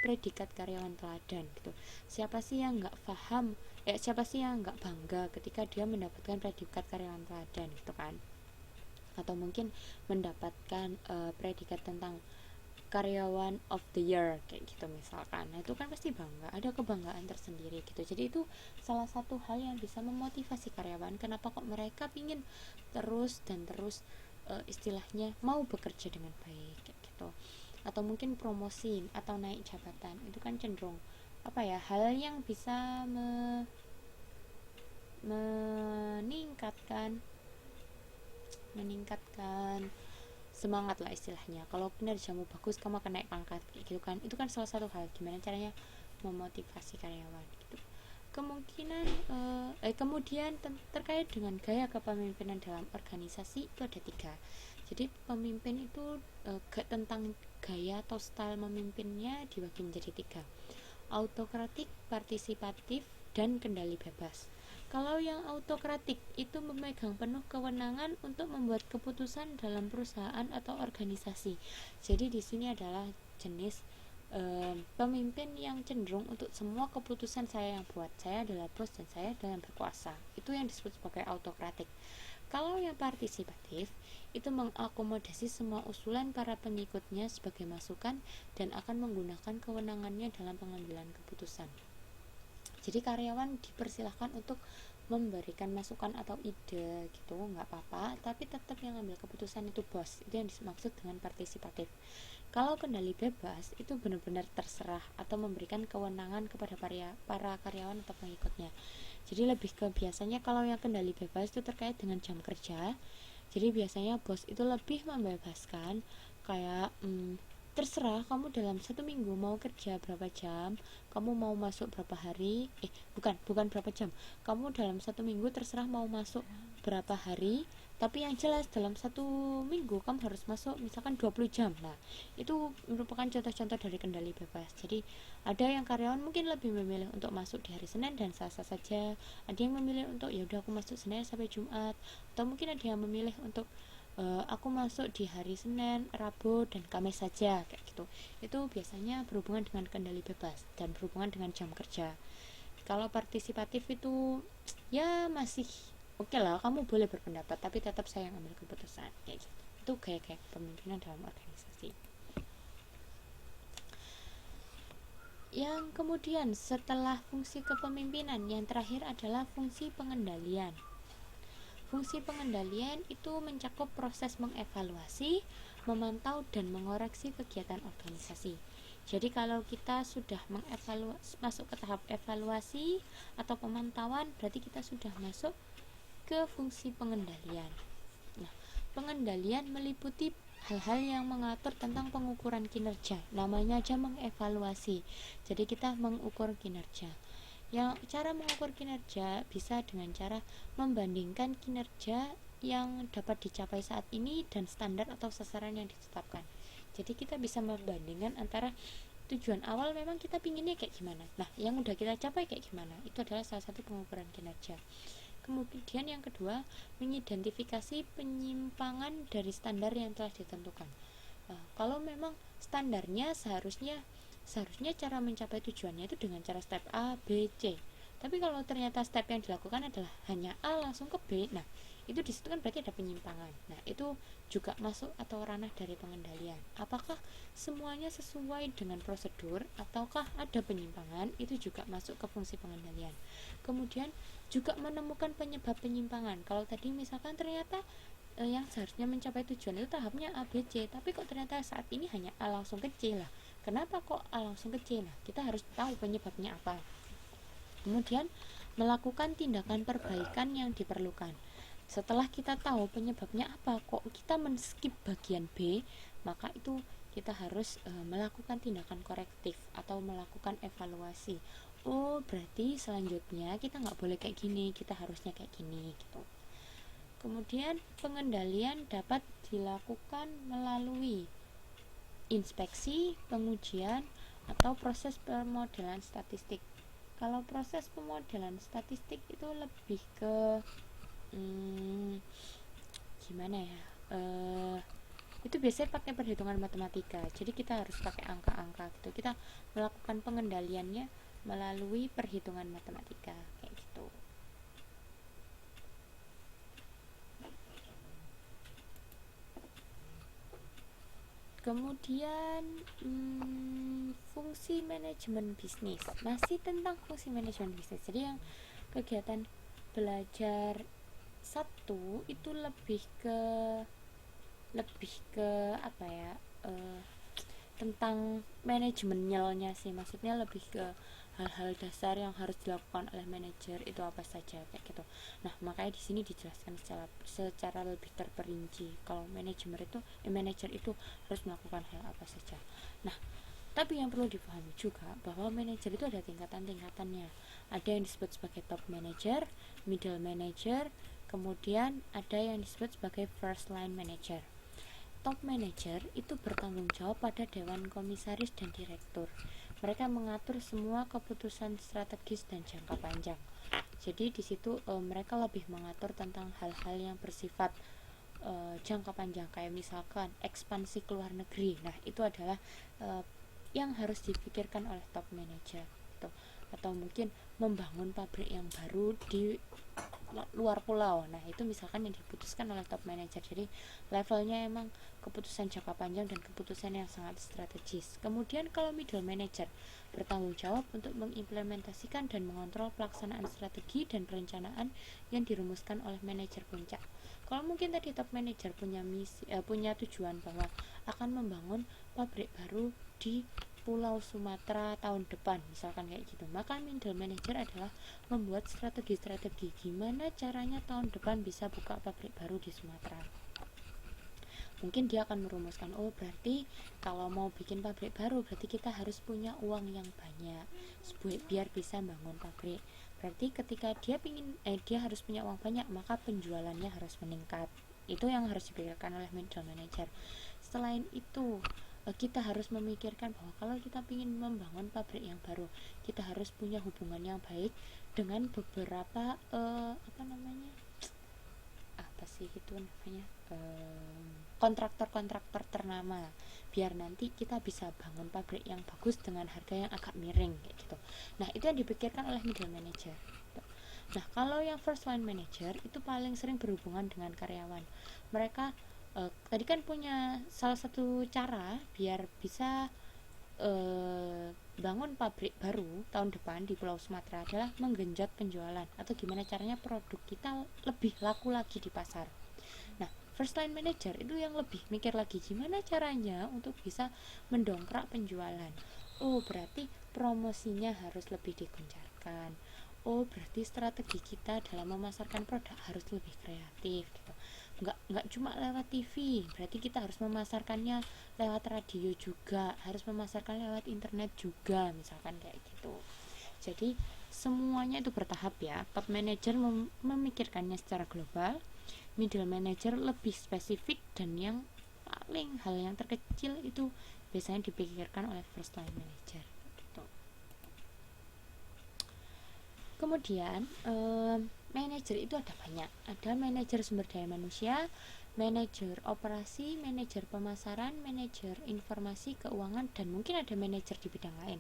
predikat karyawan teladan gitu. Siapa sih yang nggak paham, siapa sih yang nggak bangga ketika dia mendapatkan predikat karyawan teladan gitu kan, atau mungkin mendapatkan predikat tentang karyawan of the year kayak gitu misalkan. Nah itu kan pasti bangga, ada kebanggaan tersendiri gitu. Jadi itu salah satu hal yang bisa memotivasi karyawan, kenapa kok mereka pingin terus dan terus istilahnya mau bekerja dengan baik kayak gitu. Atau mungkin promosi atau naik jabatan, itu kan cenderung hal yang bisa meningkatkan semangat lah istilahnya. Kalau kinerjamu bagus, kamu akan naik pangkat gitu kan. Itu kan salah satu hal gimana caranya memotivasi karyawan gitu. Kemudian terkait dengan gaya kepemimpinan dalam organisasi itu ada 3. Jadi pemimpin itu tentang gaya atau style memimpinnya dibagi menjadi 3: autokratik, partisipatif, dan kendali bebas. Kalau yang autokratik itu memegang penuh kewenangan untuk membuat keputusan dalam perusahaan atau organisasi. Jadi di sini adalah jenis pemimpin yang cenderung untuk semua keputusan saya yang buat. Saya adalah bos dan saya adalah yang berkuasa. Itu yang disebut sebagai autokratik. Kalau yang partisipatif itu mengakomodasi semua usulan para pengikutnya sebagai masukan dan akan menggunakan kewenangannya dalam pengambilan keputusan. Jadi karyawan dipersilahkan untuk memberikan masukan atau ide gitu, nggak apa-apa, tapi tetap yang ambil keputusan itu bos. Itu yang dimaksud dengan partisipatif. Kalau kendali bebas itu benar-benar terserah atau memberikan kewenangan kepada para karyawan atau pengikutnya. Jadi lebih ke biasanya kalau yang kendali bebas itu terkait dengan jam kerja. Jadi biasanya bos itu lebih membebaskan, kayak terserah kamu dalam 1 minggu mau kerja berapa jam, kamu mau masuk berapa hari, bukan berapa jam, kamu dalam 1 minggu terserah mau masuk berapa hari, tapi yang jelas dalam 1 minggu kamu harus masuk misalkan 20 jam. Nah itu merupakan contoh-contoh dari kendali bebas. Jadi ada yang karyawan mungkin lebih memilih untuk masuk di hari Senin dan Selasa saja, ada yang memilih untuk ya udah aku masuk Senin sampai Jumat, atau mungkin ada yang memilih untuk aku masuk di hari Senin, Rabu, dan Kamis saja kayak gitu. Itu biasanya berhubungan dengan kendali bebas dan berhubungan dengan jam kerja. Kalau partisipatif itu ya masih oke lah, kamu boleh berpendapat tapi tetap saya yang ambil keputusan kayak gitu. Itu kayak kepemimpinan dalam organisasi. Yang kemudian setelah fungsi kepemimpinan, yang terakhir adalah fungsi pengendalian. Fungsi pengendalian itu mencakup proses mengevaluasi, memantau, dan mengoreksi kegiatan organisasi. Jadi kalau kita sudah masuk ke tahap evaluasi atau pemantauan, berarti kita sudah masuk ke fungsi pengendalian. Nah, pengendalian meliputi hal-hal yang mengatur tentang pengukuran kinerja. Namanya aja mengevaluasi. Jadi kita mengukur kinerja. Yang cara mengukur kinerja bisa dengan cara membandingkan kinerja yang dapat dicapai saat ini dan standar atau sasaran yang ditetapkan. Jadi kita bisa membandingkan antara tujuan awal memang kita pinginnya kayak gimana, nah yang udah kita capai kayak gimana. Itu adalah salah satu pengukuran kinerja. Kemudian yang kedua, mengidentifikasi penyimpangan dari standar yang telah ditentukan. Kalau memang standarnya seharusnya cara mencapai tujuannya itu dengan cara step A, B, C. Tapi kalau ternyata step yang dilakukan adalah hanya A langsung ke B, nah itu disitu kan berarti ada penyimpangan. Nah itu juga masuk atau ranah dari pengendalian. Apakah semuanya sesuai dengan prosedur ataukah ada penyimpangan? Itu juga masuk ke fungsi pengendalian. Kemudian juga menemukan penyebab penyimpangan. Kalau tadi misalkan ternyata yang seharusnya mencapai tujuan itu tahapnya A, B, C, tapi kok ternyata saat ini hanya A langsung ke C lah. Kenapa kok A langsung ke C? Nah, kita harus tahu penyebabnya apa. Kemudian melakukan tindakan perbaikan yang diperlukan. Setelah kita tahu penyebabnya apa, kok kita men-skip bagian B, maka itu kita harus melakukan tindakan korektif atau melakukan evaluasi. Oh, berarti selanjutnya kita nggak boleh kayak gini, kita harusnya kayak gini gitu. Kemudian pengendalian dapat dilakukan melalui inspeksi, pengujian, atau proses pemodelan statistik. Kalau proses pemodelan statistik itu lebih ke gimana ya, itu biasanya pakai perhitungan matematika. Jadi kita harus pakai angka-angka gitu, kita melakukan pengendaliannya melalui perhitungan matematika kayak gitu. Kemudian fungsi manajemen bisnis, masih tentang fungsi manajemen bisnis. Jadi yang kegiatan belajar satu itu lebih ke apa ya, tentang manajemennya sih, maksudnya lebih ke hal-hal dasar yang harus dilakukan oleh manajer itu apa saja kayak gitu. Nah, makanya di sini dijelaskan secara lebih terperinci kalau manajer itu harus melakukan hal apa saja. Nah, tapi yang perlu dipahami juga bahwa manajer itu ada tingkatan-tingkatannya. Ada yang disebut sebagai top manager, middle manager, kemudian ada yang disebut sebagai first line manager. Top manager itu bertanggung jawab pada dewan komisaris dan direktur. Mereka mengatur semua keputusan strategis dan jangka panjang. Jadi di situ mereka lebih mengatur tentang hal-hal yang bersifat jangka panjang, kayak misalkan ekspansi ke luar negeri. Nah, itu adalah yang harus dipikirkan oleh top manager gitu. Atau mungkin membangun pabrik yang baru di luar pulau. Nah, itu misalkan yang diputuskan oleh top manager. Jadi levelnya emang keputusan jangka panjang dan keputusan yang sangat strategis. Kemudian kalau middle manager bertanggung jawab untuk mengimplementasikan dan mengontrol pelaksanaan strategi dan perencanaan yang dirumuskan oleh manajer puncak. Kalau mungkin tadi top manager punya tujuan bahwa akan membangun pabrik baru di Pulau Sumatera tahun depan, misalkan kayak gitu, maka middle manager adalah membuat strategi-strategi gimana caranya tahun depan bisa buka pabrik baru di Sumatera. Mungkin dia akan merumuskan, oh berarti kalau mau bikin pabrik baru berarti kita harus punya uang yang banyak biar bisa bangun pabrik. Berarti ketika dia harus punya uang banyak, maka penjualannya harus meningkat. Itu yang harus dipikirkan oleh middle manager. Selain itu, kita harus memikirkan bahwa kalau kita ingin membangun pabrik yang baru, kita harus punya hubungan yang baik dengan beberapa kontraktor-kontraktor ternama, biar nanti kita bisa bangun pabrik yang bagus dengan harga yang agak miring kayak gitu. Nah, itu yang dipikirkan oleh middle manager. Nah, kalau yang first line manager itu paling sering berhubungan dengan karyawan. Mereka tadi kan punya salah satu cara biar bisa bangun pabrik baru tahun depan di Pulau Sumatera adalah menggenjot penjualan, atau gimana caranya produk kita lebih laku lagi di pasar. Nah, first line manager itu yang lebih mikir lagi gimana caranya untuk bisa mendongkrak penjualan. Oh, berarti promosinya harus lebih digencarkan. Oh, berarti strategi kita dalam memasarkan produk harus lebih kreatif gitu. Nggak cuma lewat TV, berarti kita harus memasarkannya lewat radio juga, harus memasarkan lewat internet juga, misalkan kayak gitu. Jadi semuanya itu bertahap ya. Top manager memikirkannya secara global, middle manager lebih spesifik, dan yang paling hal yang terkecil itu biasanya dipikirkan oleh first line manager gitu. Kemudian manajer itu ada banyak. Ada manajer sumber daya manusia, manajer operasi, manajer pemasaran, manajer informasi keuangan, dan mungkin ada manajer di bidang lain.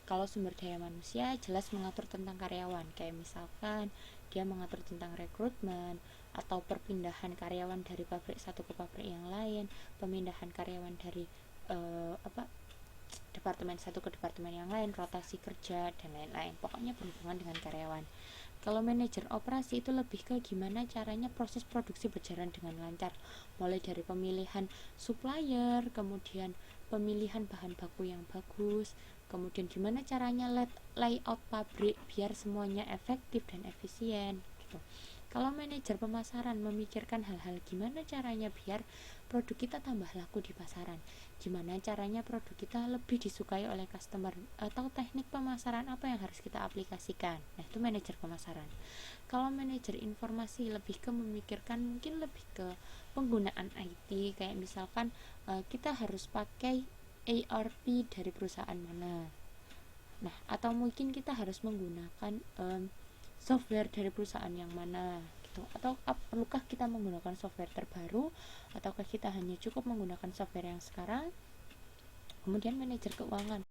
Kalau sumber daya manusia jelas mengatur tentang karyawan, kayak misalkan dia mengatur tentang rekrutmen atau perpindahan karyawan dari pabrik satu ke pabrik yang lain, pemindahan karyawan dari departemen satu ke departemen yang lain, rotasi kerja dan lain-lain. Pokoknya berhubungan dengan karyawan. Kalau manajer operasi itu lebih ke gimana caranya proses produksi berjalan dengan lancar, mulai dari pemilihan supplier, kemudian pemilihan bahan baku yang bagus, kemudian gimana caranya layout pabrik biar semuanya efektif dan efisien gitu. Kalau manajer pemasaran memikirkan hal-hal gimana caranya biar produk kita tambah laku di pasaran, gimana caranya produk kita lebih disukai oleh customer, atau teknik pemasaran apa yang harus kita aplikasikan. Nah, itu manajer pemasaran. Kalau manajer informasi lebih ke memikirkan mungkin lebih ke penggunaan IT, kayak misalkan kita harus pakai ERP dari perusahaan mana. Nah, atau mungkin kita harus menggunakan software dari perusahaan yang mana gitu. gitu, atau perlukah kita menggunakan software terbaru, ataukah kita hanya cukup menggunakan software yang sekarang. Kemudian manajer keuangan,